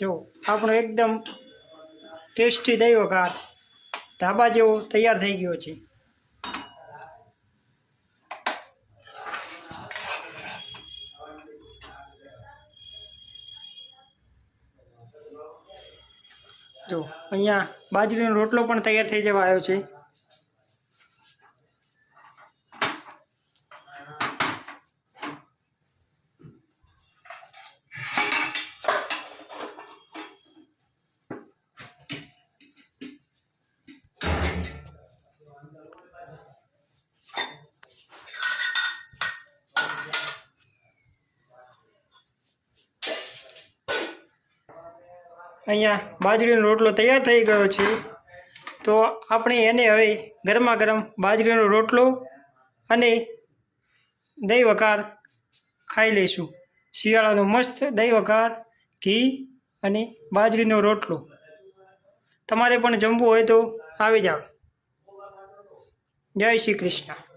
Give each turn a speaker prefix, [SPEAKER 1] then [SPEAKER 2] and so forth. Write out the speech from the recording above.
[SPEAKER 1] જો આપણો એકદમ ટેસ્ટી દહીં વઘાર ઢાબા જેવો તૈયાર થઈ ગયો છે। જો અહીંયા બાજરીનો રોટલો પણ તૈયાર થઈ જવા આવ્યો છે। અહીંયા બાજરીનો રોટલો તૈયાર થઈ ગયો છે। તો આપણે એને હવે ગરમા ગરમ બાજરીનો રોટલો અને દહીં વઘાર ખાઈ લઈશું। શિયાળાનો મસ્ત દહીં વઘાર, ઘી અને બાજરીનો રોટલો। તમારે પણ જમવું હોય તો આવી જાઓ। જય શ્રી કૃષ્ણ।